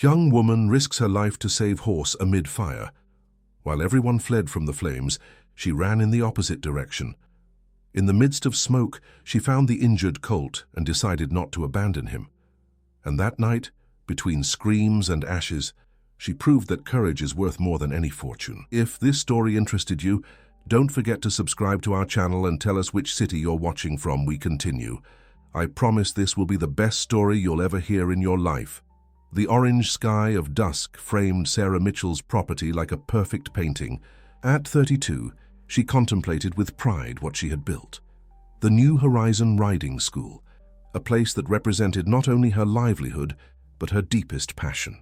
Young woman risks her life to save horse amid fire. While everyone fled from the flames, she ran in the opposite direction. In the midst of smoke, she found the injured colt and decided not to abandon him. And that night, between screams and ashes, she proved that courage is worth more than any fortune. If this story interested you, don't forget to subscribe to our channel and tell us which city you're watching from. We continue. I promise this will be the best story you'll ever hear in your life. The orange sky of dusk framed Sarah Mitchell's property like a perfect painting. At 32, she contemplated with pride what she had built. The New Horizon Riding School, a place that represented not only her livelihood, but her deepest passion.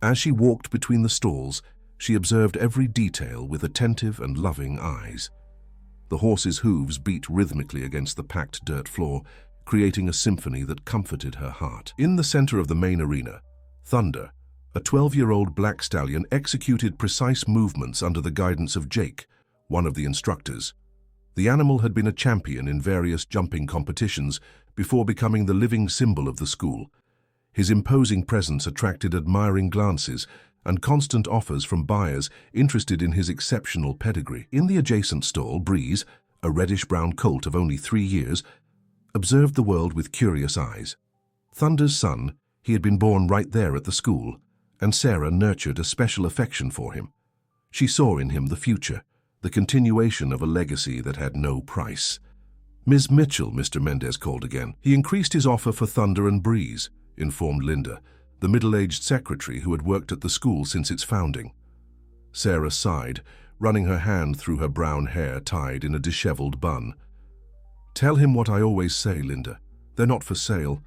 As she walked between the stalls, she observed every detail with attentive and loving eyes. The horses' hooves beat rhythmically against the packed dirt floor, creating a symphony that comforted her heart. In the center of the main arena, Thunder, a 12-year-old black stallion, executed precise movements under the guidance of Jake, one of the instructors. The animal had been a champion in various jumping competitions before becoming the living symbol of the school. His imposing presence attracted admiring glances and constant offers from buyers interested in his exceptional pedigree. In the adjacent stall, Breeze, a reddish-brown colt of only 3 years, observed the world with curious eyes. Thunder's son, he had been born right there at the school, and Sarah nurtured a special affection for him. She saw in him the future, the continuation of a legacy that had no price. "Ms. Mitchell," Mr. Mendez called again. He increased his offer for Thunder and Breeze, informed Linda, the middle-aged secretary who had worked at the school since its founding. Sarah sighed, running her hand through her brown hair tied in a disheveled bun. "Tell him what I always say, Linda. They're not for sale.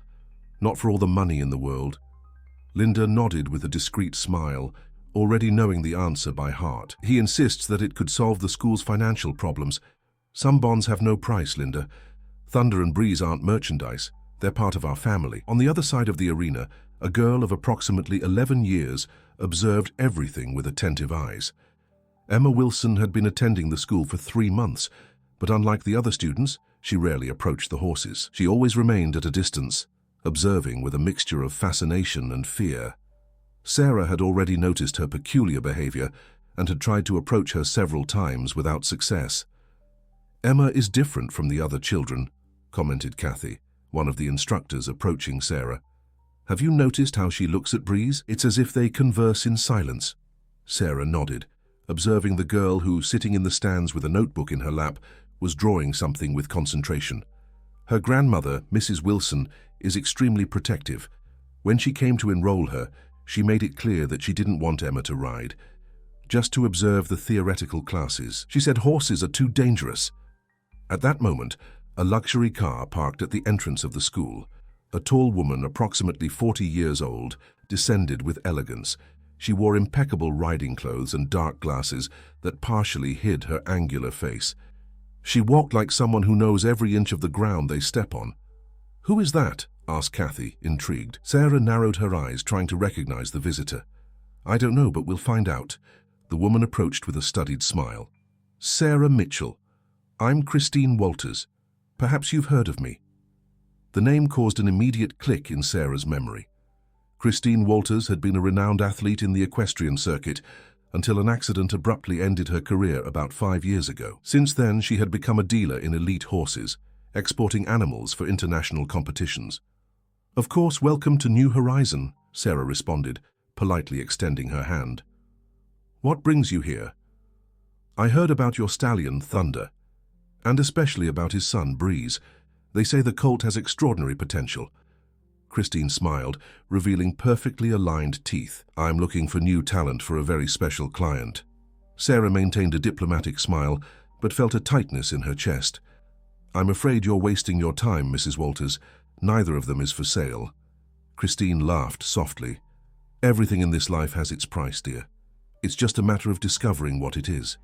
Not for all the money in the world." Linda nodded with a discreet smile, already knowing the answer by heart. "He insists that it could solve the school's financial problems. Some bonds have no price, Linda. Thunder and Breeze aren't merchandise. They're part of our family." On the other side of the arena, a girl of approximately 11 years observed everything with attentive eyes. Emma Wilson had been attending the school for 3 months, but unlike the other students, she rarely approached the horses. She always remained at a distance, observing with a mixture of fascination and fear. Sarah had already noticed her peculiar behavior and had tried to approach her several times without success. "Emma is different from the other children," commented Kathy, one of the instructors approaching Sarah. "Have you noticed how she looks at Breeze? It's as if they converse in silence." Sarah nodded, observing the girl who, sitting in the stands with a notebook in her lap, was drawing something with concentration. Her grandmother, Mrs. Wilson, is extremely protective. When she came to enroll her, she made it clear that she didn't want Emma to ride, just to observe the theoretical classes. She said horses are too dangerous. At that moment, a luxury car parked at the entrance of the school. A tall woman, approximately 40 years old, descended with elegance. She wore impeccable riding clothes and dark glasses that partially hid her angular face. She walked like someone who knows every inch of the ground they step on. "Who is that?" asked Kathy, intrigued. Sarah narrowed her eyes, trying to recognize the visitor. "I don't know, but we'll find out." The woman approached with a studied smile. "Sarah Mitchell. I'm Christine Walters. Perhaps you've heard of me." The name caused an immediate click in Sarah's memory. Christine Walters had been a renowned athlete in the equestrian circuit until an accident abruptly ended her career about 5 years ago. Since then, she had become a dealer in elite horses, exporting animals for international competitions. "Of course, welcome to New Horizon," Sarah responded, politely extending her hand. "What brings you here?" "I heard about your stallion, Thunder, and especially about his son, Breeze. They say the colt has extraordinary potential." Christine smiled, revealing perfectly aligned teeth. "I'm looking for new talent for a very special client." Sarah maintained a diplomatic smile, but felt a tightness in her chest. "I'm afraid you're wasting your time, Mrs. Walters. Neither of them is for sale." Christine laughed softly. "Everything in this life has its price, dear. It's just a matter of discovering what it is."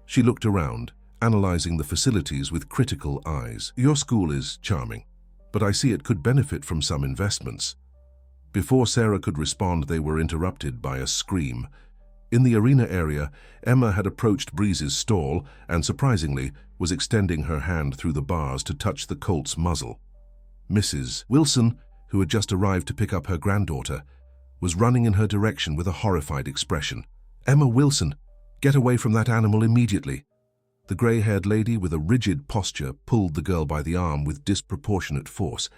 She looked around, analyzing the facilities with critical eyes. "Your school is charming, but I see it could benefit from some investments." Before Sarah could respond, they were interrupted by a scream. In the arena area, Emma had approached Breeze's stall and, surprisingly, was extending her hand through the bars to touch the colt's muzzle. Mrs. Wilson, who had just arrived to pick up her granddaughter, was running in her direction with a horrified expression. "Emma Wilson, get away from that animal immediately." The grey-haired lady with a rigid posture pulled the girl by the arm with disproportionate force.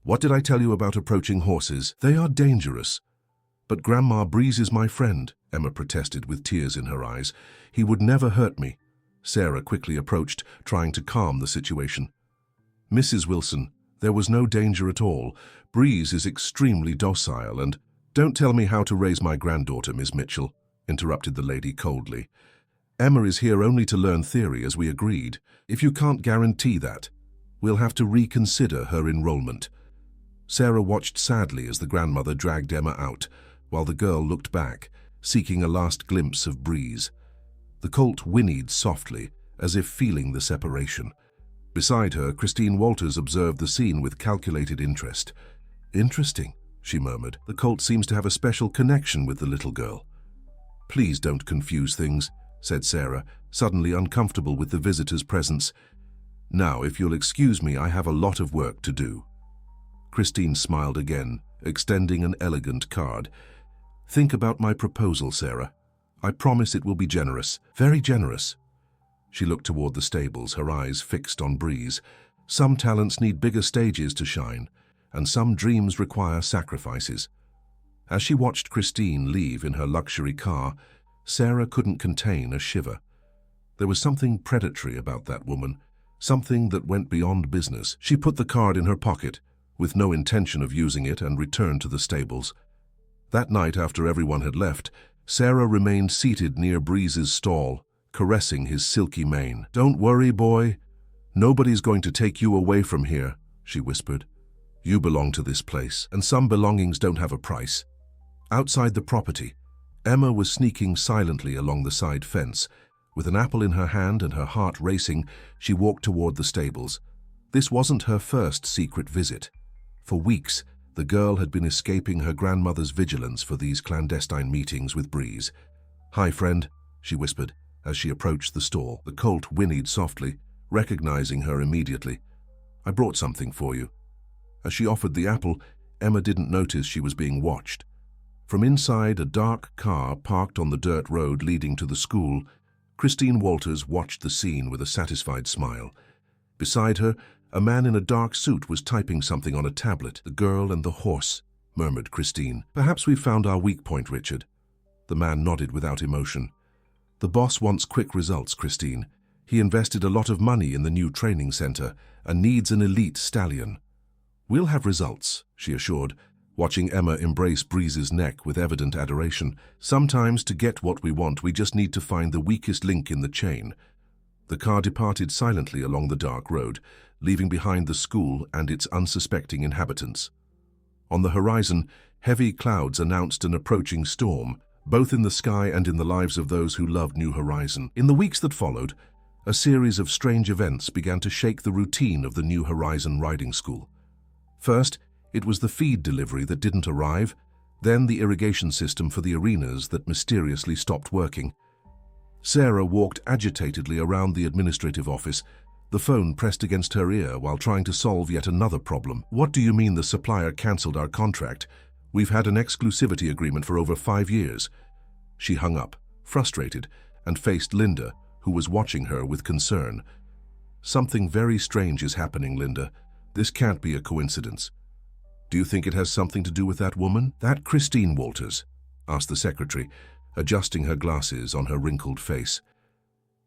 "What did I tell you about approaching horses? They are dangerous." "But Grandma Breeze is my friend," Emma protested with tears in her eyes. "He would never hurt me." Sarah quickly approached, trying to calm the situation. "Mrs. Wilson, there was no danger at all. Breeze is extremely docile and—" "Don't tell me how to raise my granddaughter, Miss Mitchell," interrupted the lady coldly. "Emma is here only to learn theory, as we agreed. If you can't guarantee that, we'll have to reconsider her enrollment." Sarah watched sadly as the grandmother dragged Emma out, while the girl looked back, seeking a last glimpse of Breeze. The colt whinnied softly, as if feeling the separation. Beside her, Christine Walters observed the scene with calculated interest. "Interesting," she murmured. "The colt seems to have a special connection with the little girl." "Please don't confuse things," said Sarah, suddenly uncomfortable with the visitor's presence. "Now, if you'll excuse me, I have a lot of work to do." Christine smiled again, extending an elegant card. "Think about my proposal, Sarah. I promise it will be generous, very generous." She looked toward the stables, her eyes fixed on Breeze. Some talents need bigger stages to shine, and some dreams require sacrifices. As she watched Christine leave in her luxury car, Sarah couldn't contain a shiver. There was something predatory about that woman, something that went beyond business. She put the card in her pocket, with no intention of using it, and returned to the stables. That night, after everyone had left, Sarah remained seated near Breeze's stall, caressing his silky mane. "Don't worry, boy. Nobody's going to take you away from here," she whispered. "You belong to this place, and some belongings don't have a price." Outside the property, Emma was sneaking silently along the side fence. With an apple in her hand and her heart racing, she walked toward the stables. This wasn't her first secret visit. For weeks, the girl had been escaping her grandmother's vigilance for these clandestine meetings with Breeze. "Hi, friend," she whispered as she approached the stall. The colt whinnied softly, recognizing her immediately. "I brought something for you." As she offered the apple, Emma didn't notice she was being watched. From inside a dark car parked on the dirt road leading to the school, Christine Walters watched the scene with a satisfied smile. Beside her, a man in a dark suit was typing something on a tablet. "The girl and the horse," murmured Christine. "Perhaps we've found our weak point, Richard." The man nodded without emotion. "The boss wants quick results, Christine. He invested a lot of money in the new training center and needs an elite stallion." "We'll have results," she assured, watching Emma embrace Breeze's neck with evident adoration. "Sometimes, to get what we want, we just need to find the weakest link in the chain." The car departed silently along the dark road, leaving behind the school and its unsuspecting inhabitants. On the horizon, heavy clouds announced an approaching storm, both in the sky and in the lives of those who loved New Horizon. In the weeks that followed, a series of strange events began to shake the routine of the New Horizon riding school. First, it was the feed delivery that didn't arrive, then the irrigation system for the arenas that mysteriously stopped working. Sarah walked agitatedly around the administrative office, the phone pressed against her ear while trying to solve yet another problem. "What do you mean the supplier cancelled our contract? We've had an exclusivity agreement for over 5 years. She hung up, frustrated, and faced Linda, who was watching her with concern. "Something very strange is happening, Linda. This can't be a coincidence." "Do you think it has something to do with that woman?" "That Christine Walters?" asked the secretary, adjusting her glasses on her wrinkled face.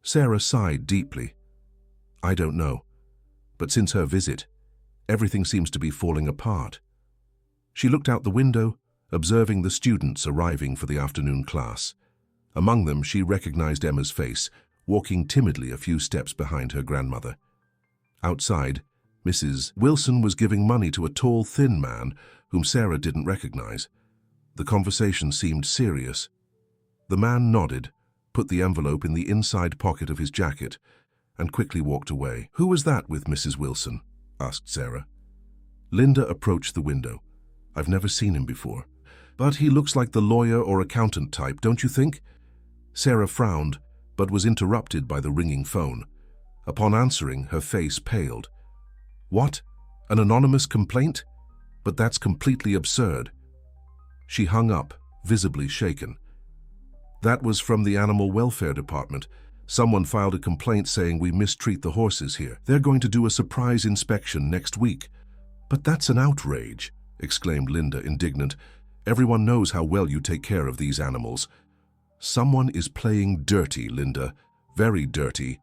Sarah sighed deeply. "I don't know, but since her visit, everything seems to be falling apart." She looked out the window, observing the students arriving for the afternoon class. Among them, she recognized Emma's face, walking timidly a few steps behind her grandmother. Outside, Mrs. Wilson was giving money to a tall, thin man whom Sarah didn't recognize. The conversation seemed serious. The man nodded, put the envelope in the inside pocket of his jacket, and quickly walked away. "Who was that with Mrs. Wilson?" asked Sarah. Linda approached the window. "I've never seen him before. But he looks like the lawyer or accountant type, don't you think?" Sarah frowned, but was interrupted by the ringing phone. Upon answering, her face paled. "What? An anonymous complaint? But that's completely absurd." She hung up, visibly shaken. That was from the Animal Welfare Department. Someone filed a complaint saying we mistreat the horses here. They're going to do a surprise inspection next week. But that's an outrage, exclaimed Linda, indignant. Everyone knows how well you take care of these animals. Someone is playing dirty, Linda. Very dirty.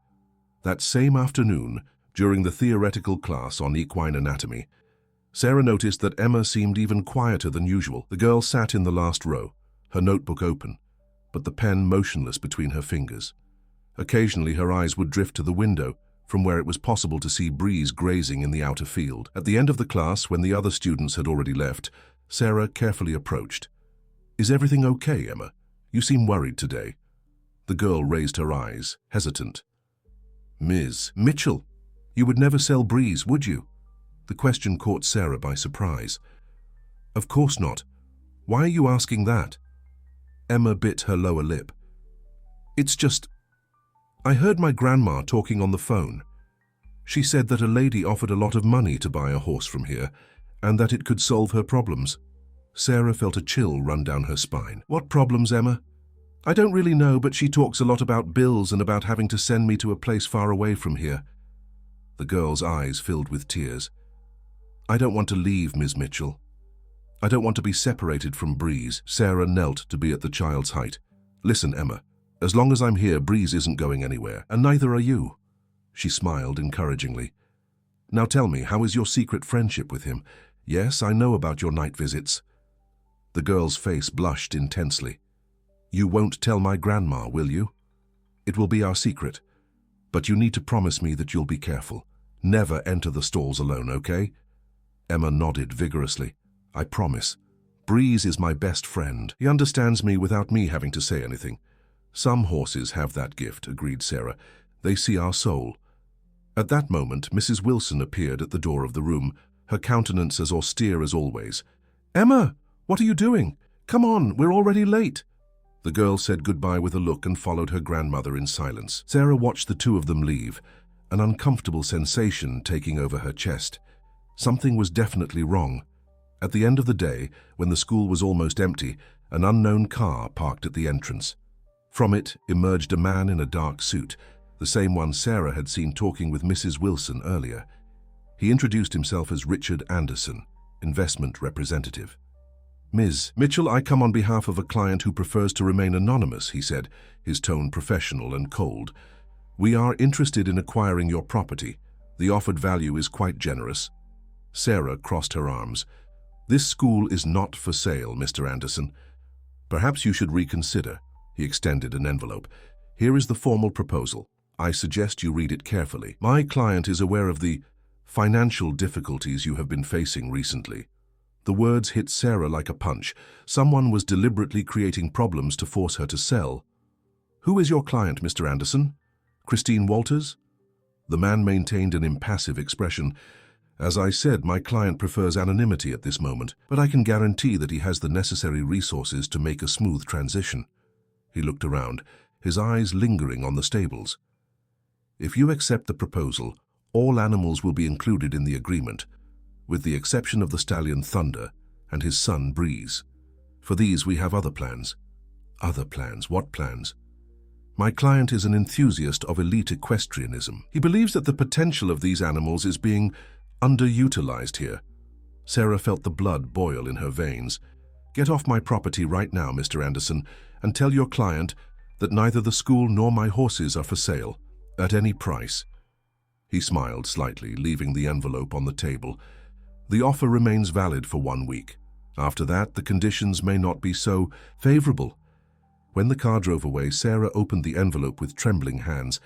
That same afternoon, during the theoretical class on equine anatomy, Sarah noticed that Emma seemed even quieter than usual. The girl sat in the last row, her notebook open, but the pen motionless between her fingers. Occasionally her eyes would drift to the window, from where it was possible to see Breeze grazing in the outer field. At the end of the class, when the other students had already left, Sarah carefully approached. "Is everything okay, Emma? You seem worried today." The girl raised her eyes, hesitant. "Ms. Mitchell, you would never sell Breeze, would you?" The question caught Sarah by surprise. "Of course not. Why are you asking that?" Emma bit her lower lip. "It's just, I heard my grandma talking on the phone. She said that a lady offered a lot of money to buy a horse from here, and that it could solve her problems." Sarah felt a chill run down her spine. "What problems, Emma?" "I don't really know, but she talks a lot about bills and about having to send me to a place far away from here." The girl's eyes filled with tears. "I don't want to leave, Ms. Mitchell. I don't want to be separated from Breeze." Sarah knelt to be at the child's height. "Listen, Emma, as long as I'm here, Breeze isn't going anywhere, and neither are you." She smiled encouragingly. "Now tell me, how is your secret friendship with him? Yes, I know about your night visits." The girl's face blushed intensely. "You won't tell my grandma, will you? It will be our secret. But you need to promise me that you'll be careful. Never enter the stalls alone, okay?" Emma nodded vigorously. "I promise. Breeze is my best friend. He understands me without me having to say anything." "Some horses have that gift," agreed Sarah. "They see our soul." At that moment, Mrs. Wilson appeared at the door of the room, her countenance as austere as always. "Emma, what are you doing? Come on, we're already late." The girl said goodbye with a look and followed her grandmother in silence. Sarah watched the two of them leave, an uncomfortable sensation taking over her chest. Something was definitely wrong. At the end of the day, when the school was almost empty, an unknown car parked at the entrance. From it emerged a man in a dark suit, the same one Sarah had seen talking with Mrs. Wilson earlier. He introduced himself as Richard Anderson, investment representative. "Ms. Mitchell, I come on behalf of a client who prefers to remain anonymous," he said, his tone professional and cold. "We are interested in acquiring your property. The offered value is quite generous." Sarah crossed her arms. "This school is not for sale, Mr. Anderson. Perhaps you should reconsider." He extended an envelope. "Here is the formal proposal. I suggest you read it carefully. My client is aware of the financial difficulties you have been facing recently." The words hit Sarah like a punch. Someone was deliberately creating problems to force her to sell. "Who is your client, Mr. Anderson? Christine Walters?" The man maintained an impassive expression. "As I said, my client prefers anonymity at this moment, but I can guarantee that he has the necessary resources to make a smooth transition." He looked around, his eyes lingering on the stables. "If you accept the proposal, all animals will be included in the agreement, with the exception of the stallion Thunder and his son Breeze. For these we have other plans." "Other plans? What plans?" "My client is an enthusiast of elite equestrianism. He believes that the potential of these animals is being underutilized here." Sarah felt the blood boil in her veins. "Get off my property right now, Mr. Anderson, and tell your client that neither the school nor my horses are for sale, at any price." He smiled slightly, leaving the envelope on the table. "The offer remains valid for 1 week. After that, the conditions may not be so favorable." When the car drove away, Sarah opened the envelope with trembling hands.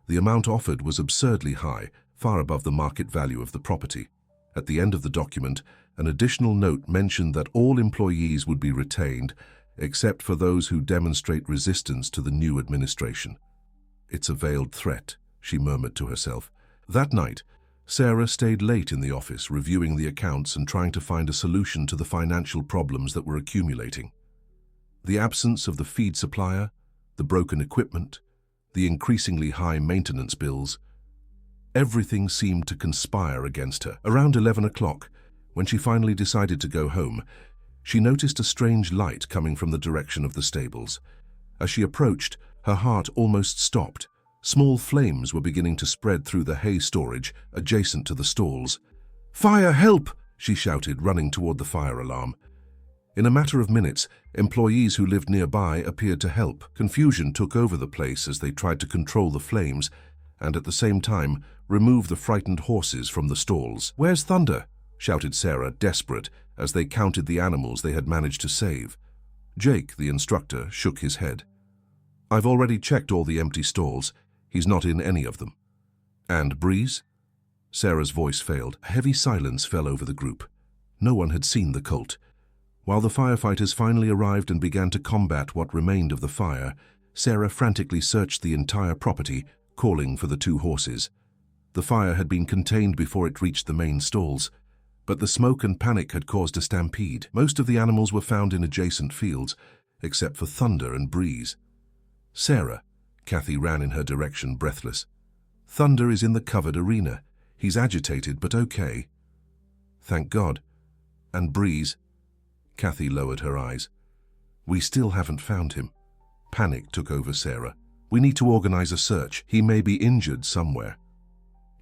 The amount offered was absurdly high, far above the market value of the property. At the end of the document, an additional note mentioned that all employees would be retained, except for those who demonstrate resistance to the new administration. "It's a veiled threat," she murmured to herself. That night, Sarah stayed late in the office, reviewing the accounts and trying to find a solution to the financial problems that were accumulating. The absence of the feed supplier, the broken equipment, the increasingly high maintenance bills, everything seemed to conspire against her. Around 11 o'clock, when she finally decided to go home, She noticed a strange light coming from the direction of the stables. As she approached, her heart almost stopped. Small flames were beginning to spread through the hay storage adjacent to the stalls. "Fire, help!" she shouted, running toward the fire alarm. In a matter of minutes, employees who lived nearby appeared to help. Confusion took over the place as they tried to control the flames and at the same time remove the frightened horses from the stalls. "Where's Thunder?" shouted Sarah, desperate, as they counted the animals they had managed to save. Jake, the instructor, shook his head. "I've already checked all the empty stalls. He's not in any of them." "And Breeze?" Sarah's voice failed. A heavy silence fell over the group. No one had seen the colt. While the firefighters finally arrived and began to combat what remained of the fire, Sarah frantically searched the entire property, calling for the two horses. The fire had been contained before it reached the main stalls, but the smoke and panic had caused a stampede. Most of the animals were found in adjacent fields, except for Thunder and Breeze. "Sarah," Kathy ran in her direction, breathless. "Thunder is in the covered arena. He's agitated, but okay." "Thank God. And Breeze?" Kathy lowered her eyes. "We still haven't found him." Panic took over Sarah. "We need to organize a search. He may be injured somewhere."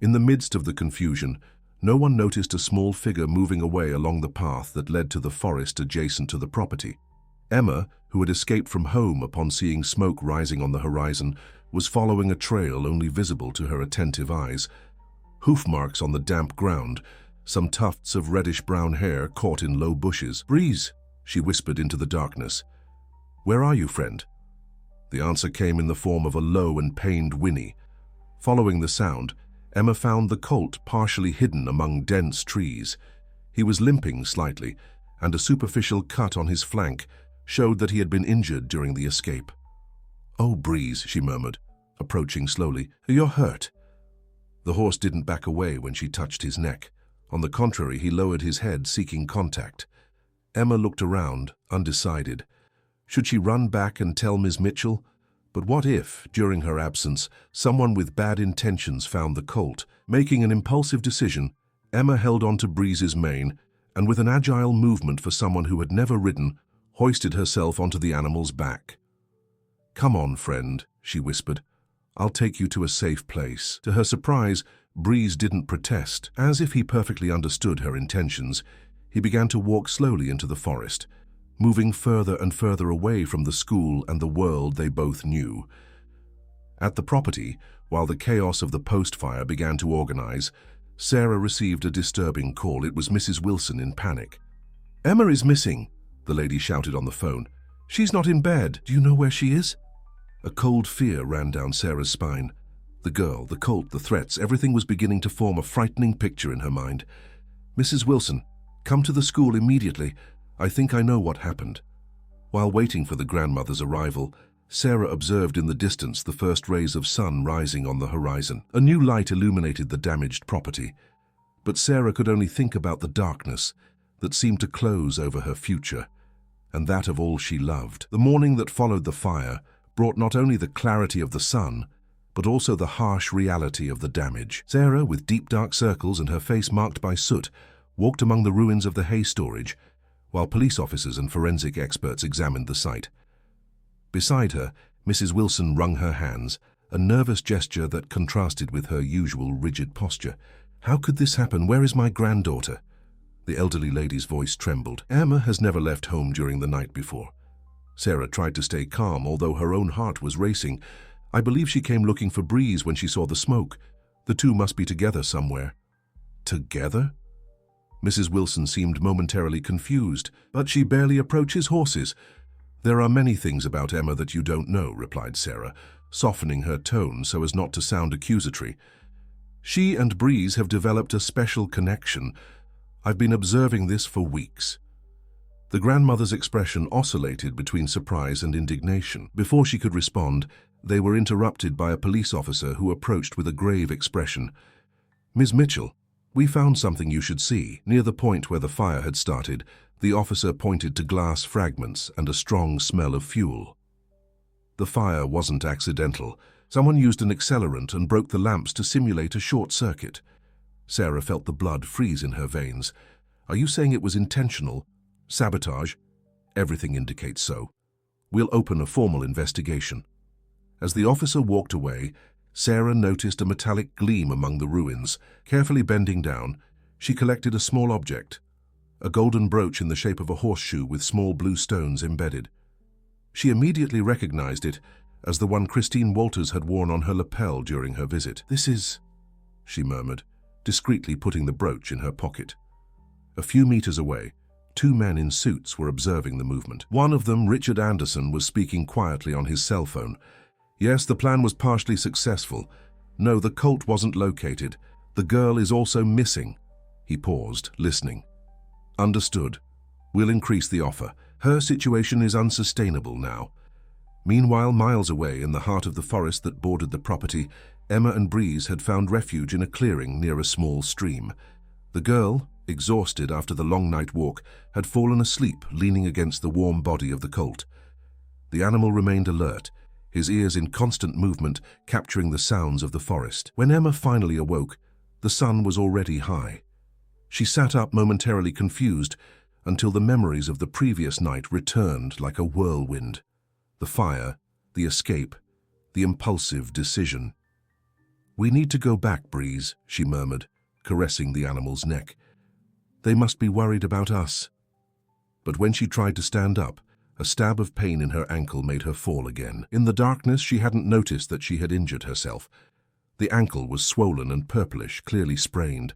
In the midst of the confusion, no one noticed a small figure moving away along the path that led to the forest adjacent to the property. Emma, who had escaped from home upon seeing smoke rising on the horizon, was following a trail only visible to her attentive eyes. Hoof marks on the damp ground, some tufts of reddish-brown hair caught in low bushes. "Breeze," she whispered into the darkness. "Where are you, friend?" The answer came in the form of a low and pained whinny. Following the sound, Emma found the colt partially hidden among dense trees. He was limping slightly, and a superficial cut on his flank showed that he had been injured during the escape. "Oh, Breeze," she murmured, approaching slowly. "You're hurt." The horse didn't back away when she touched his neck. On the contrary, he lowered his head, seeking contact. Emma looked around, undecided. Should she run back and tell Ms. Mitchell? But what if, during her absence, someone with bad intentions found the colt? Making an impulsive decision, Emma held on to Breeze's mane and, with an agile movement for someone who had never ridden, hoisted herself onto the animal's back. "Come on, friend," she whispered. "I'll take you to a safe place." To her surprise, Breeze didn't protest. As if he perfectly understood her intentions, he began to walk slowly into the forest, moving further and further away from the school and the world they both knew. At the property, while the chaos of the post fire began to organize, Sarah received a disturbing call. It was Mrs. Wilson in panic. "Emma is missing," the lady shouted on the phone. "She's not in bed. Do you know where she is?" A cold fear ran down Sarah's spine. The girl, the colt, the threats, everything was beginning to form a frightening picture in her mind. "Mrs. Wilson, come to the school immediately. I think I know what happened." While waiting for the grandmother's arrival, Sarah observed in the distance the first rays of sun rising on the horizon. A new light illuminated the damaged property, but Sarah could only think about the darkness that seemed to close over her future, and that of all she loved. The morning that followed the fire brought not only the clarity of the sun, but also the harsh reality of the damage. Sarah, with deep dark circles and her face marked by soot, walked among the ruins of the hay storage, while police officers and forensic experts examined the site. Beside her, Mrs. Wilson wrung her hands, a nervous gesture that contrasted with her usual rigid posture. "How could this happen? Where is my granddaughter?" The elderly lady's voice trembled. "Emma has never left home during the night before." Sarah tried to stay calm, although her own heart was racing. "I believe she came looking for Breeze when she saw the smoke. The two must be together somewhere." "Together?" Mrs. Wilson seemed momentarily confused, but she barely approaches horses. "There are many things about Emma that you don't know," replied Sarah, softening her tone so as not to sound accusatory. "She and Breeze have developed a special connection. I've been observing this for weeks." The grandmother's expression oscillated between surprise and indignation. Before she could respond, they were interrupted by a police officer who approached with a grave expression. "Ms. Mitchell, we found something you should see." Near the point where the fire had started, the officer pointed to glass fragments and a strong smell of fuel. The fire wasn't accidental. Someone used an accelerant and broke the lamps to simulate a short circuit. Sarah felt the blood freeze in her veins. "Are you saying it was intentional?" Sabotage? Everything indicates so. We'll open a formal investigation. As the officer walked away, Sarah noticed a metallic gleam among the ruins. Carefully bending down, she collected a small object, a golden brooch in the shape of a horseshoe with small blue stones embedded. She immediately recognized it as the one Christine Walters had worn on her lapel during her visit. "This is," she murmured, discreetly putting the brooch in her pocket. A few meters away, two men in suits were observing the movement. One of them, Richard Anderson, was speaking quietly on his cell phone. "Yes, the plan was partially successful. No, the cult wasn't located. The girl is also missing." He paused, listening. "Understood. We'll increase the offer. Her situation is unsustainable now." Meanwhile, miles away in the heart of the forest that bordered the property, Emma and Breeze had found refuge in a clearing near a small stream. The girl, exhausted after the long night walk, had fallen asleep leaning against the warm body of the colt. The animal remained alert, his ears in constant movement, capturing the sounds of the forest. When Emma finally awoke, the sun was already high. She sat up momentarily confused until the memories of the previous night returned like a whirlwind. The fire, the escape, the impulsive decision. "We need to go back, Breeze," she murmured, caressing the animal's neck. "They must be worried about us." But when she tried to stand up, a stab of pain in her ankle made her fall again. In the darkness, she hadn't noticed that she had injured herself. The ankle was swollen and purplish, clearly sprained.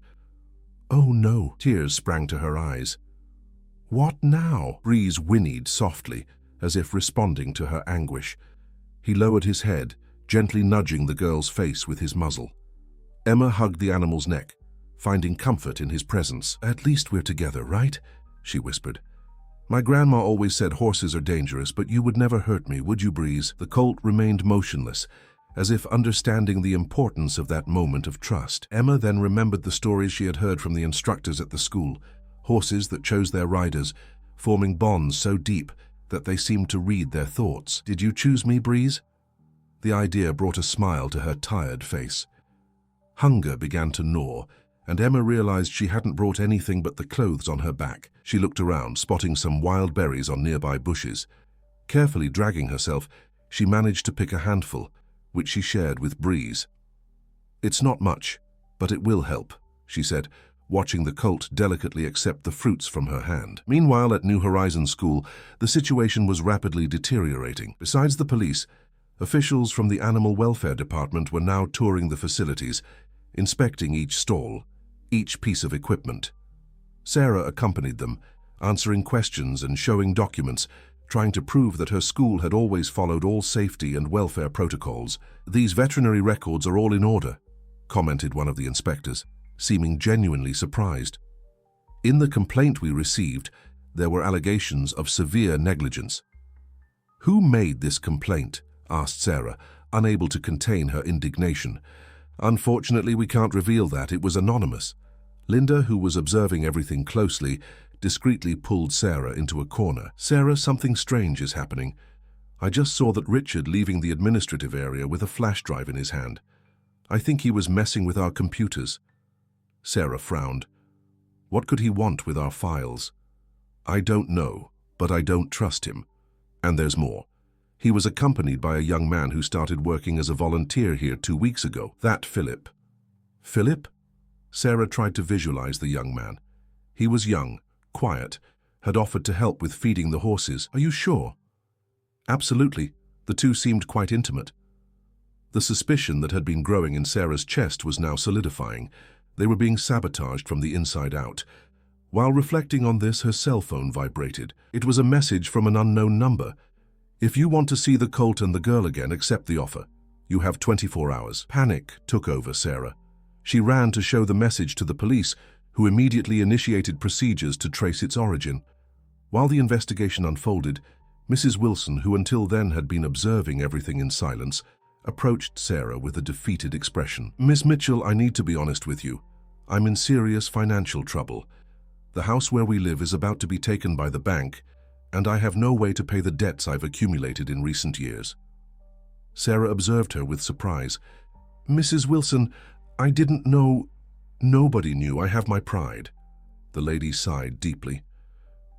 "Oh no!" Tears sprang to her eyes. "What now?" Breeze whinnied softly, as if responding to her anguish. He lowered his head, gently nudging the girl's face with his muzzle. Emma hugged the animal's neck, finding comfort in his presence. "At least we're together, right?" she whispered. "My grandma always said horses are dangerous, but you would never hurt me, would you, Breeze?" The colt remained motionless, as if understanding the importance of that moment of trust. Emma then remembered the stories she had heard from the instructors at the school, horses that chose their riders, forming bonds so deep that they seemed to read their thoughts. "Did you choose me, Breeze?" The idea brought a smile to her tired face. Hunger began to gnaw, and Emma realized she hadn't brought anything but the clothes on her back. She looked around, spotting some wild berries on nearby bushes. Carefully dragging herself, she managed to pick a handful, which she shared with Breeze. "It's not much, but it will help," she said, watching the colt delicately accept the fruits from her hand. Meanwhile, at New Horizons School, the situation was rapidly deteriorating. Besides the police, officials from the Animal Welfare Department were now touring the facilities, inspecting each stall, each piece of equipment. Sarah accompanied them, answering questions and showing documents, trying to prove that her school had always followed all safety and welfare protocols. "These veterinary records are all in order," commented one of the inspectors, seeming genuinely surprised. "In the complaint we received, there were allegations of severe negligence." "Who made this complaint?" asked Sarah, unable to contain her indignation. "Unfortunately, we can't reveal that. It was anonymous." Linda, who was observing everything closely, discreetly pulled Sarah into a corner. "Sarah, something strange is happening. I just saw that Richard leaving the administrative area with a flash drive in his hand. I think he was messing with our computers." Sarah frowned. "What could he want with our files?" "I don't know, but I don't trust him. And there's more. He was accompanied by a young man who started working as a volunteer here 2 weeks ago. That Philip." "Philip?" Sarah tried to visualize the young man. He was young, quiet, had offered to help with feeding the horses. "Are you sure?" "Absolutely. The two seemed quite intimate." The suspicion that had been growing in Sarah's chest was now solidifying. They were being sabotaged from the inside out. While reflecting on this, her cell phone vibrated. It was a message from an unknown number. "If you want to see the colt and the girl again, accept the offer. You have 24 hours. Panic took over Sarah. She ran to show the message to the police, who immediately initiated procedures to trace its origin. While the investigation unfolded, Mrs. Wilson, who until then had been observing everything in silence, approached Sarah with a defeated expression. "Miss Mitchell, I need to be honest with you. I'm in serious financial trouble. The house where we live is about to be taken by the bank, and I have no way to pay the debts I've accumulated in recent years." Sarah observed her with surprise. "Mrs. Wilson, I didn't know." "Nobody knew. I have my pride." The lady sighed deeply.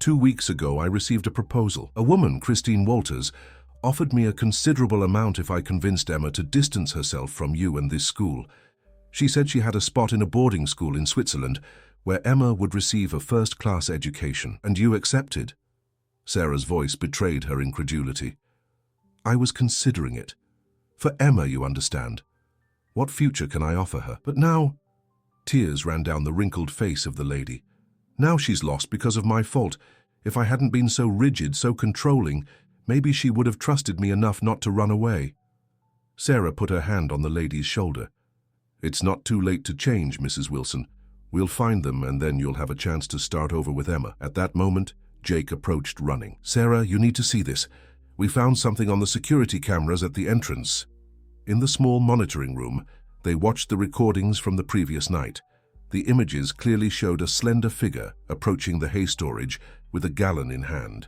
2 weeks ago, I received a proposal. A woman, Christine Walters, offered me a considerable amount if I convinced Emma to distance herself from you and this school. She said she had a spot in a boarding school in Switzerland where Emma would receive a first-class education, and you accepted. Sarah's voice betrayed her incredulity. I was considering it. For Emma, you understand. What future can I offer her? But now... Tears ran down the wrinkled face of the lady. Now she's lost because of my fault. If I hadn't been so rigid, so controlling, maybe she would have trusted me enough not to run away. Sarah put her hand on the lady's shoulder. It's not too late to change, Mrs. Wilson. We'll find them, and then you'll have a chance to start over with Emma. At that moment, Jake approached running. Sarah, you need to see this. We found something on the security cameras at the entrance. In the small monitoring room, they watched the recordings from the previous night. The images clearly showed a slender figure approaching the hay storage with a gallon in hand.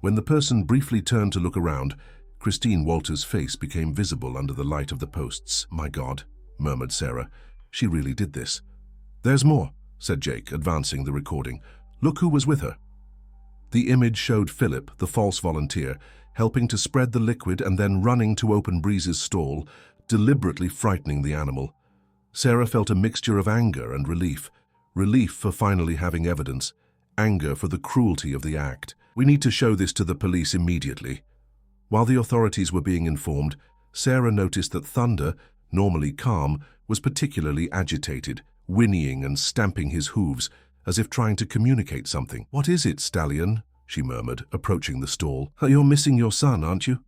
When the person briefly turned to look around, Christine Walters' face became visible under the light of the posts. My God, murmured Sarah. She really did this. There's more, said Jake, advancing the recording. Look who was with her. The image showed Philip, the false volunteer, helping to spread the liquid and then running to open Breeze's stall, deliberately frightening the animal. Sarah felt a mixture of anger and relief. Relief for finally having evidence, anger for the cruelty of the act. We need to show this to the police immediately. While the authorities were being informed, Sarah noticed that Thunder, normally calm, was particularly agitated, whinnying and stamping his hooves, as if trying to communicate something. What is it, Stallion? She murmured, approaching the stall. You're missing your son, aren't you?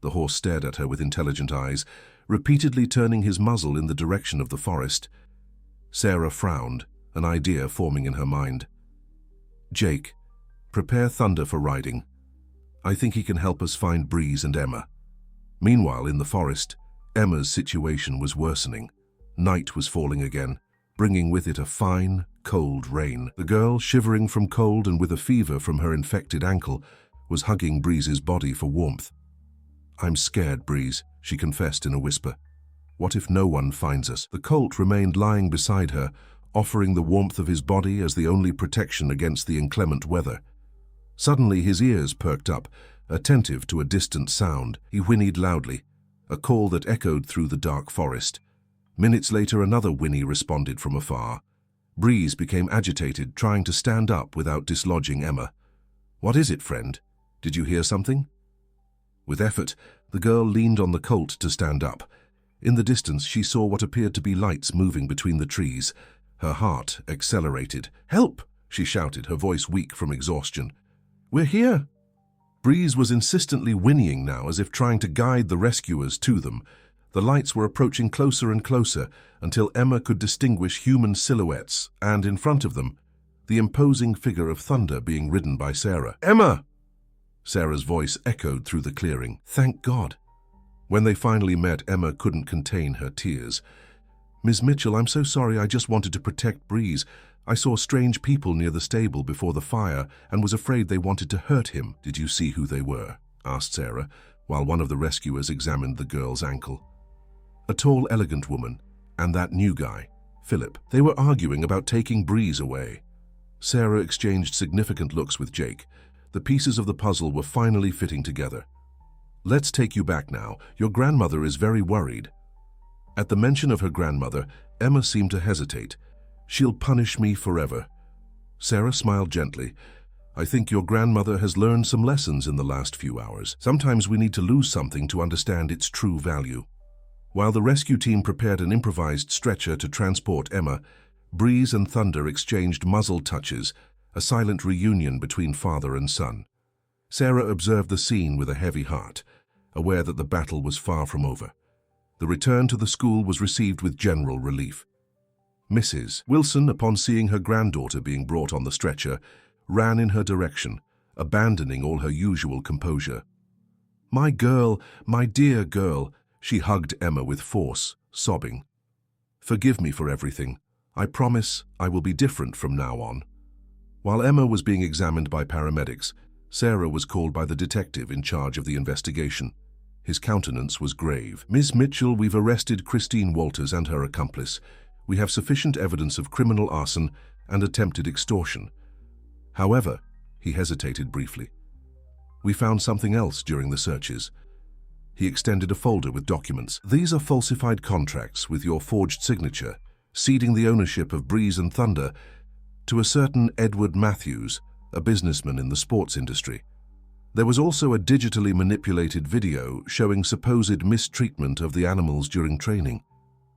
The horse stared at her with intelligent eyes, repeatedly turning his muzzle in the direction of the forest. Sarah frowned, an idea forming in her mind. Jake, prepare Thunder for riding. I think he can help us find Breeze and Emma. Meanwhile, in the forest, Emma's situation was worsening. Night was falling again, bringing with it a fine, cold rain. The girl, shivering from cold and with a fever from her infected ankle, was hugging Breeze's body for warmth. I'm scared, Breeze, she confessed in a whisper. What if no one finds us? The colt remained lying beside her, offering the warmth of his body as the only protection against the inclement weather. Suddenly his ears perked up, attentive to a distant sound. He whinnied loudly, a call that echoed through the dark forest. Minutes later, another whinny responded from afar. Breeze became agitated, trying to stand up without dislodging Emma. What is it, friend? Did you hear something? With effort, the girl leaned on the colt to stand up. In the distance, she saw what appeared to be lights moving between the trees. Her heart accelerated. Help! She shouted, her voice weak from exhaustion. We're here! Breeze was insistently whinnying now, as if trying to guide the rescuers to them. The lights were approaching closer and closer, until Emma could distinguish human silhouettes, and in front of them, the imposing figure of Thunder being ridden by Sarah. Emma! Sarah's voice echoed through the clearing. Thank God. When they finally met, Emma couldn't contain her tears. Miss Mitchell, I'm so sorry. I just wanted to protect Breeze. I saw strange people near the stable before the fire and was afraid they wanted to hurt him. Did you see who they were? Asked Sarah, while one of the rescuers examined the girl's ankle. A tall, elegant woman, and that new guy, Philip. They were arguing about taking Breeze away. Sarah exchanged significant looks with Jake. The pieces of the puzzle were finally fitting together. Let's take you back now. Your grandmother is very worried. At the mention of her grandmother, Emma seemed to hesitate. She'll punish me forever. Sarah smiled gently. I think your grandmother has learned some lessons in the last few hours. Sometimes we need to lose something to understand its true value. While the rescue team prepared an improvised stretcher to transport Emma, Breeze and Thunder exchanged muzzle touches, a silent reunion between father and son. Sarah observed the scene with a heavy heart, aware that the battle was far from over. The return to the school was received with general relief. Mrs. Wilson, upon seeing her granddaughter being brought on the stretcher, ran in her direction, abandoning all her usual composure. My girl, my dear girl, she hugged Emma with force, sobbing. Forgive me for everything. I promise I will be different from now on. While Emma was being examined by paramedics, Sarah was called by the detective in charge of the investigation. His countenance was grave. Miss Mitchell, we've arrested Christine Walters and her accomplice. We have sufficient evidence of criminal arson and attempted extortion. However, He hesitated briefly. "We found something else during the searches." He extended a folder with documents. "These are falsified contracts with your forged signature, ceding the ownership of Breeze and Thunder to a certain Edward Matthews, a businessman in the sports industry. There was also a digitally manipulated video showing supposed mistreatment of the animals during training."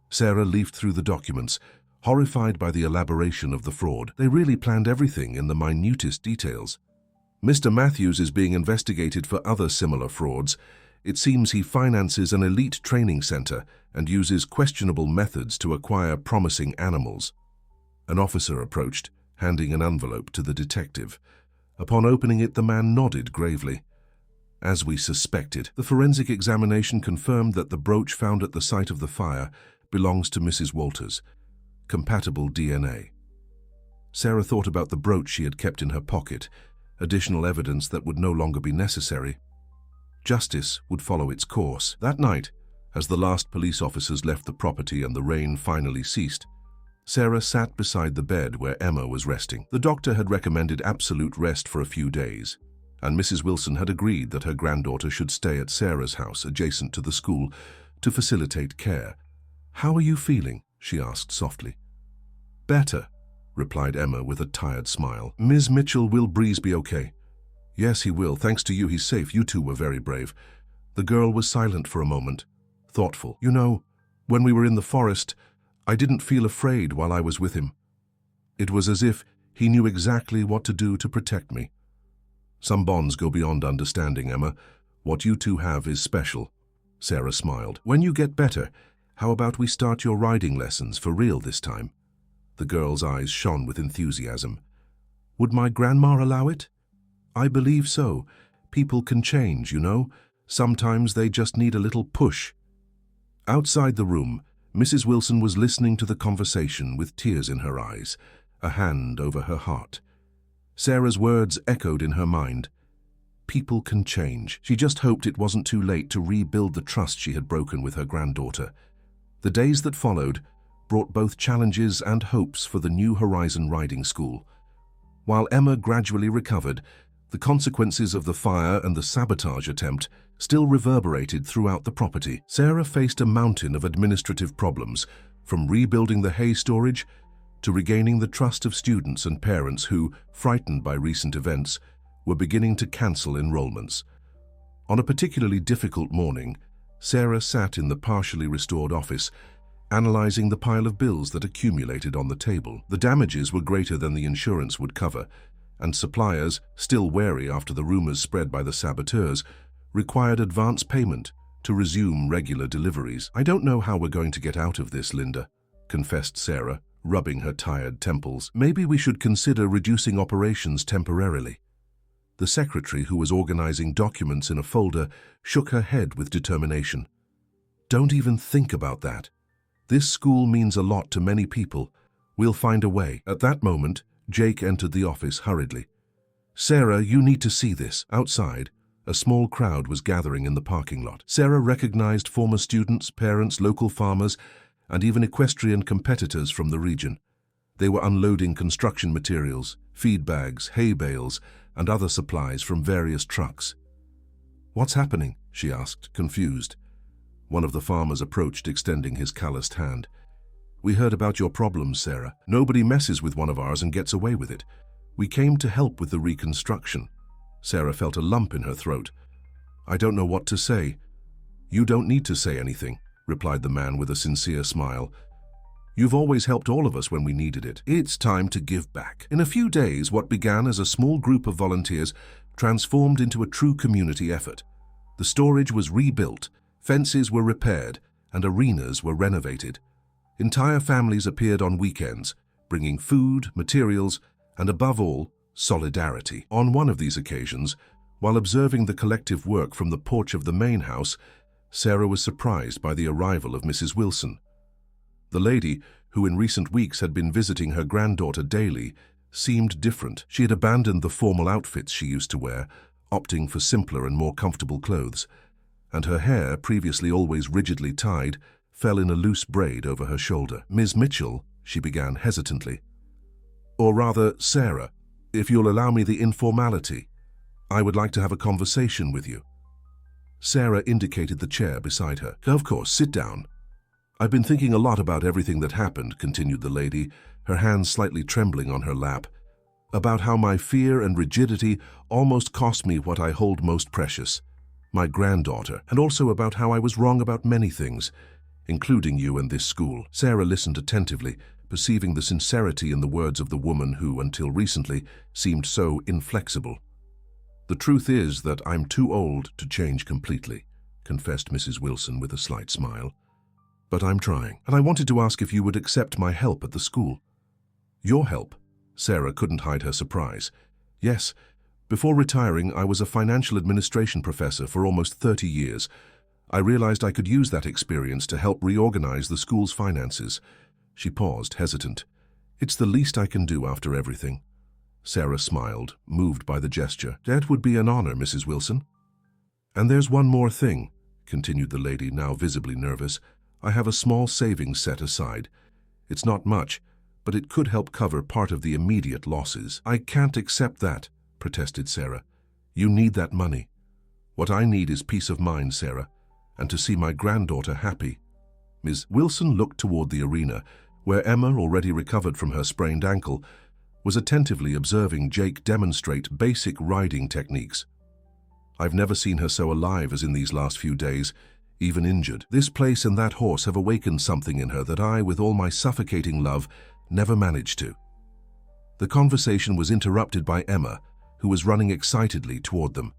Sarah leafed through the documents, horrified by the elaboration of the fraud. They really planned everything in the minutest details. "Mr. Matthews is being investigated for other similar frauds. It seems he finances an elite training center and uses questionable methods to acquire promising animals." An officer approached, handing an envelope to the detective. Upon opening it, the man nodded gravely. "As we suspected, the forensic examination confirmed that the brooch found at the site of the fire belongs to Mrs. Walters. Compatible DNA." Sarah thought about the brooch she had kept in her pocket, additional evidence that would no longer be necessary. Justice would follow its course. That night, as the last police officers left the property and the rain finally ceased, Sarah sat beside the bed where Emma was resting. The doctor had recommended absolute rest for a few days, and Mrs. Wilson had agreed that her granddaughter should stay at Sarah's house adjacent to the school to facilitate care. "How are you feeling?" she asked softly. "Better," replied Emma with a tired smile. "Ms. Mitchell, will Breeze be okay?" "Yes, he will. Thanks to you, he's safe. You two were very brave." The girl was silent for a moment, thoughtful. "You know, when we were in the forest, I didn't feel afraid while I was with him. It was as if he knew exactly what to do to protect me." "Some bonds go beyond understanding, Emma. What you two have is special." Sarah smiled. "When you get better, how about we start your riding lessons for real this time?" The girl's eyes shone with enthusiasm. "Would my grandma allow it?" "I believe so. People can change, you know. Sometimes they just need a little push." Outside the room, Mrs. Wilson was listening to the conversation with tears in her eyes, a hand over her heart. Sarah's words echoed in her mind. People can change. She just hoped it wasn't too late to rebuild the trust she had broken with her granddaughter. The days that followed brought both challenges and hopes for the New Horizon Riding School. While Emma gradually recovered, the consequences of the fire and the sabotage attempt still reverberated throughout the property. Sarah faced a mountain of administrative problems, from rebuilding the hay storage to regaining the trust of students and parents who, frightened by recent events, were beginning to cancel enrollments. On a particularly difficult morning, Sarah sat in the partially restored office, analyzing the pile of bills that accumulated on the table. The damages were greater than the insurance would cover, and suppliers, still wary after the rumors spread by the saboteurs, required advance payment to resume regular deliveries. "I don't know how we're going to get out of this, Linda," confessed Sarah, rubbing her tired temples. "Maybe we should consider reducing operations temporarily." The secretary, who was organizing documents in a folder, shook her head with determination. "Don't even think about that. This school means a lot to many people. We'll find a way." At that moment, Jake entered the office hurriedly. "Sarah, you need to see this." Outside, a small crowd was gathering in the parking lot. Sarah recognized former students, parents, local farmers, and even equestrian competitors from the region. They were unloading construction materials, feed bags, hay bales, and other supplies from various trucks. "What's happening?" she asked, confused. One of the farmers approached, extending his calloused hand. "We heard about your problems, Sarah. Nobody messes with one of ours and gets away with it. We came to help with the reconstruction." Sarah felt a lump in her throat. "I don't know what to say." "You don't need to say anything," replied the man with a sincere smile. "You've always helped all of us when we needed it. It's time to give back." In a few days, what began as a small group of volunteers transformed into a true community effort. The storage was rebuilt, fences were repaired, and arenas were renovated. Entire families appeared on weekends, bringing food, materials, and above all, solidarity. On one of these occasions, while observing the collective work from the porch of the main house, Sarah was surprised by the arrival of Mrs. Wilson. The lady, who in recent weeks had been visiting her granddaughter daily, seemed different. She had abandoned the formal outfits she used to wear, opting for simpler and more comfortable clothes, and her hair, previously always rigidly tied, fell in a loose braid over her shoulder. "Ms. Mitchell," she began hesitantly. "Or rather, Sarah. if you'll allow me the informality, I would like to have a conversation with you." Sarah indicated the chair beside her. "Of course, sit down." "I've been thinking a lot about everything that happened," continued the lady, her hands slightly trembling on her lap, "about how my fear and rigidity almost cost me what I hold most precious, my granddaughter, and also about how I was wrong about many things, including you and this school." Sarah listened attentively, perceiving the sincerity in the words of the woman who, until recently, seemed so inflexible. "The truth is that I'm too old to change completely," confessed Mrs. Wilson with a slight smile. "But I'm trying, and I wanted to ask if you would accept my help at the school." "Your help?" Sarah couldn't hide her surprise. "Yes. Before retiring, I was a financial administration professor for almost 30 years. I realized I could use that experience to help reorganize the school's finances." She paused, hesitant. "It's the least I can do after everything." Sarah smiled, moved by the gesture. "That would be an honor, Mrs. Wilson." "And there's one more thing," continued the lady, now visibly nervous. "I have a small savings set aside. It's not much, but it could help cover part of the immediate losses." "I can't accept that," protested Sarah. "You need that money. What I need is peace of mind, Sarah, and to see my granddaughter happy." Ms. Wilson looked toward the arena, where Emma, already recovered from her sprained ankle, was attentively observing Jake demonstrate basic riding techniques. "I've never seen her so alive as in these last few days, even injured. This place and that horse have awakened something in her that I, with all my suffocating love, never managed to." The conversation was interrupted by Emma, who was running excitedly toward them.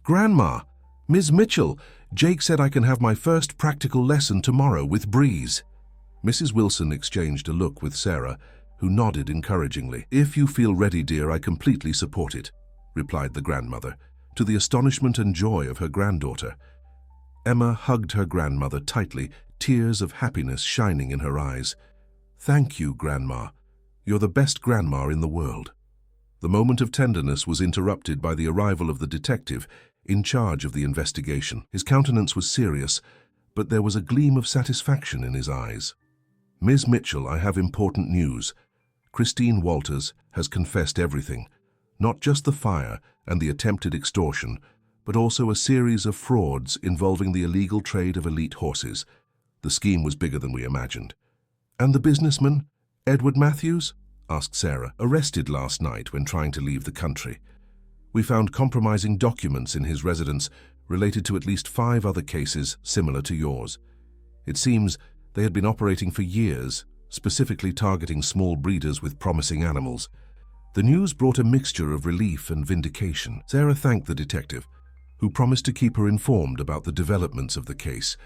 "Grandma! Ms. Mitchell! Jake said I can have my first practical lesson tomorrow with Breeze." Mrs. Wilson exchanged a look with Sarah, who nodded encouragingly. "If you feel ready, dear, I completely support it," replied the grandmother, to the astonishment and joy of her granddaughter. Emma hugged her grandmother tightly, tears of happiness shining in her eyes. "Thank you, Grandma. You're the best grandma in the world." The moment of tenderness was interrupted by the arrival of the detective in charge of the investigation. His countenance was serious, but there was a gleam of satisfaction in his eyes. "Ms. Mitchell, I have important news. Christine Walters has confessed everything, not just the fire and the attempted extortion, but also a series of frauds involving the illegal trade of elite horses. The scheme was bigger than we imagined." "And the businessman, Edward Matthews?" asked Sarah. "Arrested last night when trying to leave the country. We found compromising documents in his residence related to at least 5 other cases similar to yours. It seems they had been operating for years, specifically targeting small breeders with promising animals." The news brought a mixture of relief and vindication. Sarah thanked the detective, who promised to keep her informed about the developments of the case.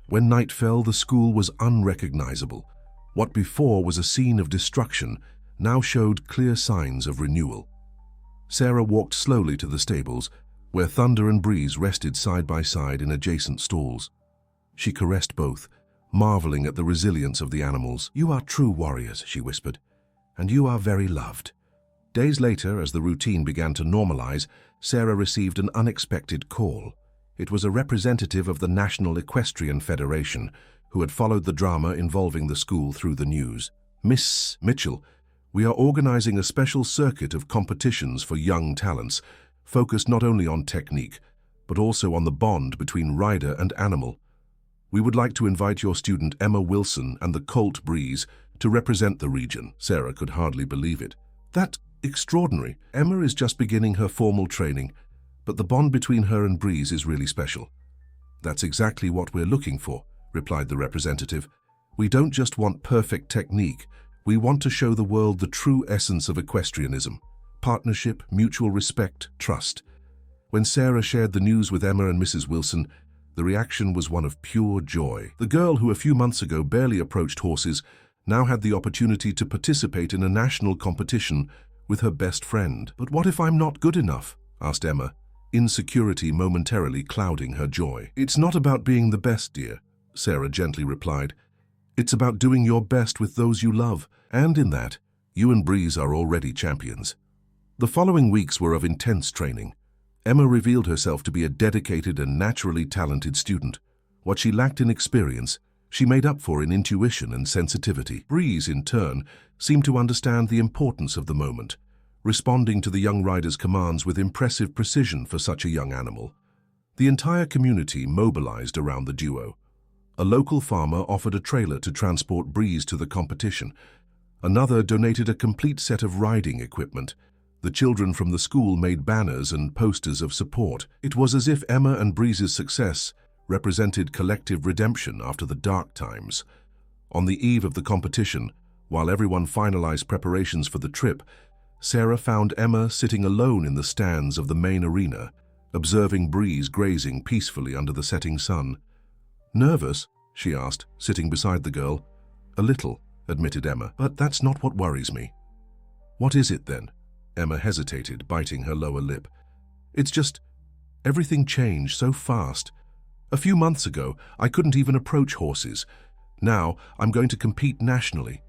When night fell, the school was unrecognizable. What before was a scene of destruction now showed clear signs of renewal. Sarah walked slowly to the stables, where Thunder and Breeze rested side by side in adjacent stalls. She caressed both, marveling at the resilience of the animals. "You are true warriors," she whispered, "and you are very loved." Days later, as the routine began to normalize, Sarah received an unexpected call. It was a representative of the National Equestrian Federation, who had followed the drama involving the school through the news. "Miss Mitchell, we are organizing a special circuit of competitions for young talents, focused not only on technique, but also on the bond between rider and animal. We would like to invite your student Emma Wilson and the colt Breeze to represent the region." Sarah could hardly believe it. "That's extraordinary. Emma is just beginning her formal training, but the bond between her and Breeze is really special." "That's exactly what we're looking for," replied the representative. "We don't just want perfect technique, we want to show the world the true essence of equestrianism: partnership, mutual respect, trust." When Sarah shared the news with Emma and Mrs. Wilson, the reaction was one of pure joy. The girl who a few months ago barely approached horses now had the opportunity to participate in a national competition with her best friend. "But what if I'm not good enough?" asked Emma, insecurity momentarily clouding her joy. "It's not about being the best, dear," Sarah gently replied. "It's about doing your best with those you love, and in that, you and Breeze are already champions." The following weeks were of intense training. Emma revealed herself to be a dedicated and naturally talented student. What she lacked in experience, she made up for in intuition and sensitivity. Breeze, in turn, seemed to understand the importance of the moment, responding to the young rider's commands with impressive precision for such a young animal. The entire community mobilized around the duo. A local farmer offered a trailer to transport Breeze to the competition. Another donated a complete set of riding equipment. The children from the school made banners and posters of support. It was as if Emma and Breeze's success represented collective redemption after the dark times. On the eve of the competition, while everyone finalized preparations for the trip, Sarah found Emma sitting alone in the stands of the main arena, observing Breeze grazing peacefully under the setting sun. "Nervous?" she asked, sitting beside the girl. "A little," admitted Emma, "but that's not what worries me." "What is it then?" Emma hesitated, biting her lower lip. "It's just, everything changed so fast. A few months ago, I couldn't even approach horses. Now, I'm going to compete nationally.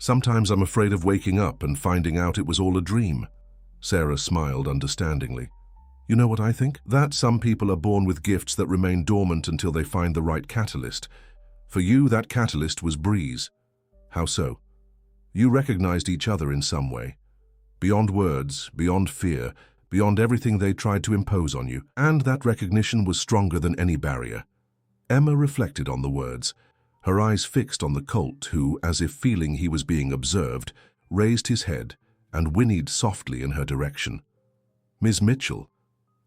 Sometimes I'm afraid of waking up and finding out it was all a dream." Sarah smiled understandingly. "You know what I think? That some people are born with gifts that remain dormant until they find the right catalyst. For you, that catalyst was Breeze." "How so?" "You recognized each other in some way. Beyond words, beyond fear, beyond everything they tried to impose on you, and that recognition was stronger than any barrier." Emma reflected on the words, her eyes fixed on the colt who, as if feeling he was being observed, raised his head and whinnied softly in her direction. "Ms. Mitchell,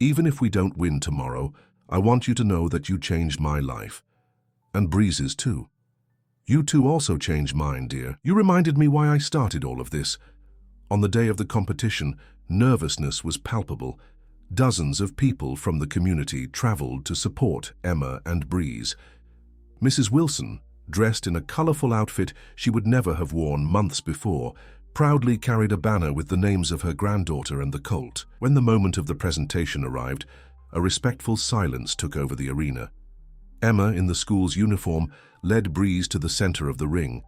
even if we don't win tomorrow, I want you to know that you changed my life. And Breeze's too. You two also changed mine, dear. You reminded me why I started all of this. On the day of the competition, nervousness was palpable. Dozens of people from the community traveled to support Emma and Breeze. Mrs. Wilson, dressed in a colorful outfit she would never have worn months before, proudly carried a banner with the names of her granddaughter and the colt. When the moment of the presentation arrived, a respectful silence took over the arena. Emma, in the school's uniform, led Breeze to the center of the ring.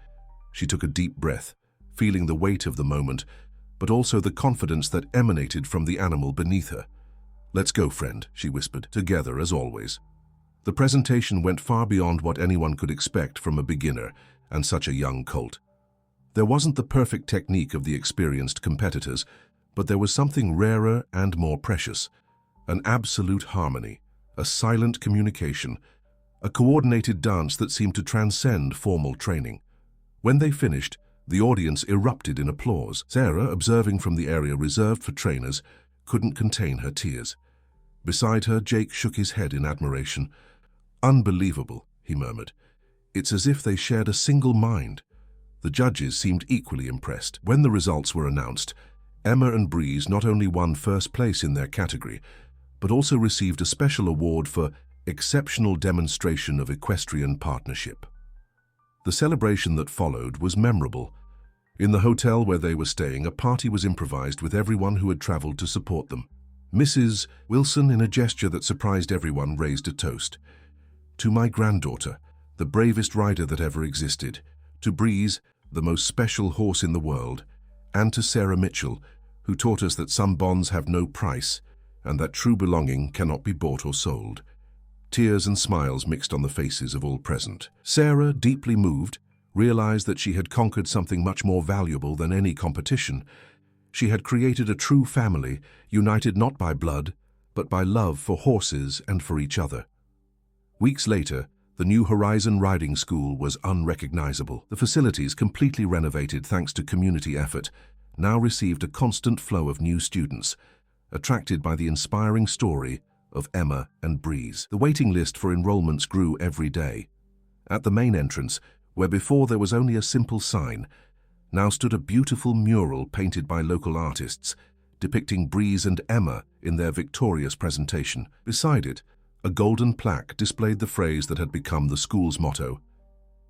She took a deep breath, feeling the weight of the moment, but also the confidence that emanated from the animal beneath her. "Let's go, friend," she whispered, "together as always." The presentation went far beyond what anyone could expect from a beginner and such a young colt. There wasn't the perfect technique of the experienced competitors, but there was something rarer and more precious. An absolute harmony, a silent communication, a coordinated dance that seemed to transcend formal training. When they finished, the audience erupted in applause. Sarah, observing from the area reserved for trainers, couldn't contain her tears. Beside her, Jake shook his head in admiration. "Unbelievable," he murmured. "It's as if they shared a single mind." The judges seemed equally impressed. When the results were announced, Emma and Breeze not only won first place in their category, but also received a special award for exceptional demonstration of equestrian partnership. The celebration that followed was memorable. In the hotel where they were staying, a party was improvised with everyone who had traveled to support them. Mrs. Wilson, in a gesture that surprised everyone, raised a toast. "To my granddaughter, the bravest rider that ever existed, to Breeze, the most special horse in the world, and to Sarah Mitchell, who taught us that some bonds have no price and that true belonging cannot be bought or sold." Tears and smiles mixed on the faces of all present. Sarah, deeply moved, realized that she had conquered something much more valuable than any competition. She had created a true family, united not by blood, but by love for horses and for each other. Weeks later, the New Horizon Riding School was unrecognizable. The facilities, completely renovated thanks to community effort, now received a constant flow of new students, attracted by the inspiring story of Emma and Breeze. The waiting list for enrollments grew every day. At the main entrance, where before there was only a simple sign, now stood a beautiful mural painted by local artists, depicting Breeze and Emma in their victorious presentation. Beside it, a golden plaque displayed the phrase that had become the school's motto: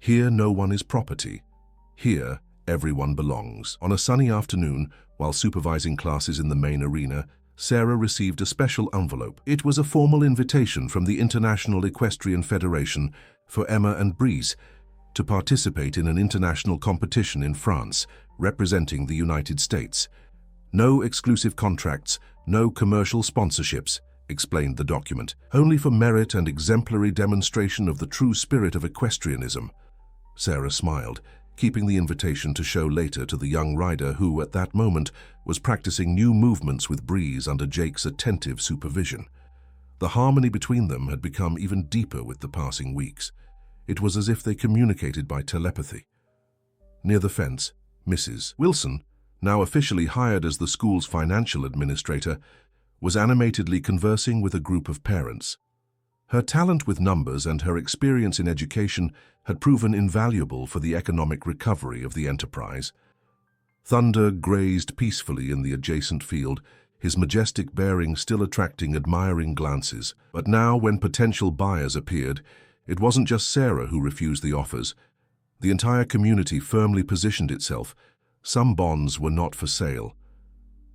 "Here no one is property. Here everyone belongs." On a sunny afternoon, while supervising classes in the main arena, Sarah received a special envelope. It was a formal invitation from the International Equestrian Federation for Emma and Breeze to participate in an international competition in France, representing the United States. "No exclusive contracts, no commercial sponsorships," explained the document, "only for merit and exemplary demonstration of the true spirit of equestrianism." Sarah smiled, keeping the invitation to show later to the young rider who, at that moment, was practicing new movements with Breeze under Jake's attentive supervision. The harmony between them had become even deeper with the passing weeks. It was as if they communicated by telepathy. Near the fence, Mrs. Wilson, now officially hired as the school's financial administrator, was animatedly conversing with a group of parents. Her talent with numbers and her experience in education had proven invaluable for the economic recovery of the enterprise. Thunder grazed peacefully in the adjacent field, his majestic bearing still attracting admiring glances. But now, when potential buyers appeared, it wasn't just Sarah who refused the offers. The entire community firmly positioned itself. Some bonds were not for sale.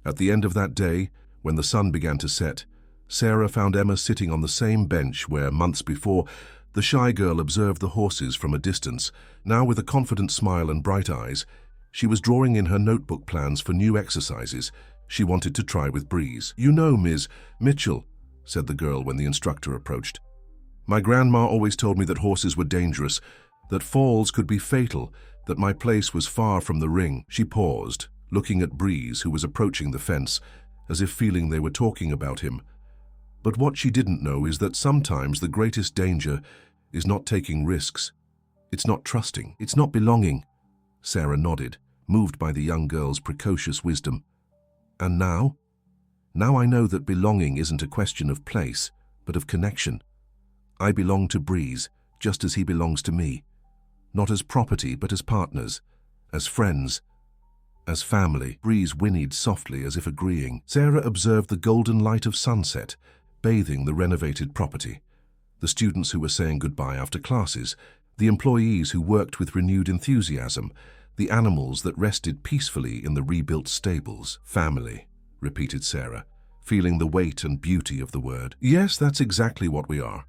At the end of that day, when the sun began to set, Sarah found Emma sitting on the same bench where, months before, the shy girl observed the horses from a distance. Now, with a confident smile and bright eyes, she was drawing in her notebook plans for new exercises she wanted to try with Breeze. "You know, Ms. Mitchell," said the girl when the instructor approached, "my grandma always told me that horses were dangerous, that falls could be fatal, that my place was far from the ring." She paused, looking at Breeze, who was approaching the fence, as if feeling they were talking about him. But what she didn't know is that sometimes the greatest danger is not taking risks. It's not trusting. It's not belonging. Sarah nodded, moved by the young girl's precocious wisdom. "And now? Now I know that belonging isn't a question of place, but of connection. I belong to Breeze, just as he belongs to me. Not as property, but as partners, as friends, as family." Breeze whinnied softly as if agreeing. Sarah observed the golden light of sunset, bathing the renovated property. The students who were saying goodbye after classes, the employees who worked with renewed enthusiasm, the animals that rested peacefully in the rebuilt stables. "Family," repeated Sarah, feeling the weight and beauty of the word. "Yes, that's exactly what we are."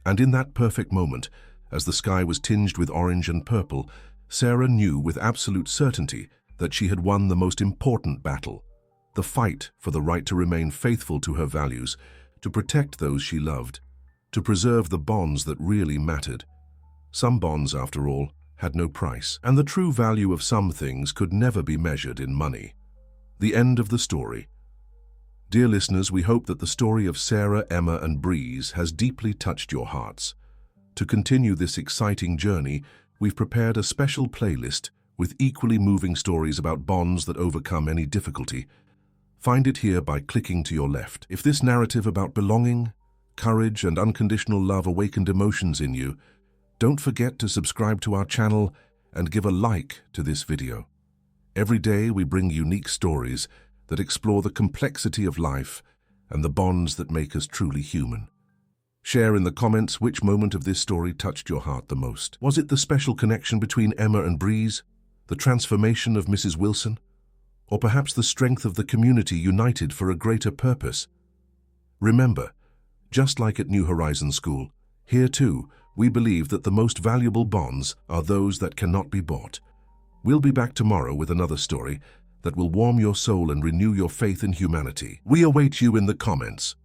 And in that perfect moment, as the sky was tinged with orange and purple, Sarah knew with absolute certainty that she had won the most important battle, the fight for the right to remain faithful to her values, to protect those she loved, to preserve the bonds that really mattered. Some bonds, after all, had no price, and the true value of some things could never be measured in money. The end of the story. Dear listeners, we hope that the story of Sarah, Emma, and Breeze has deeply touched your hearts. To continue this exciting journey, we've prepared a special playlist with equally moving stories about bonds that overcome any difficulty. Find it here by clicking to your left. If this narrative about belonging, courage, and unconditional love awakened emotions in you, don't forget to subscribe to our channel and give a like to this video. Every day we bring unique stories that explore the complexity of life and the bonds that make us truly human. Share in the comments which moment of this story touched your heart the most. Was it the special connection between Emma and Breeze, the transformation of Mrs. Wilson, or perhaps the strength of the community united for a greater purpose? Remember, just like at New Horizons School, here too, we believe that the most valuable bonds are those that cannot be bought. We'll be back tomorrow with another story that will warm your soul and renew your faith in humanity. We await you in the comments.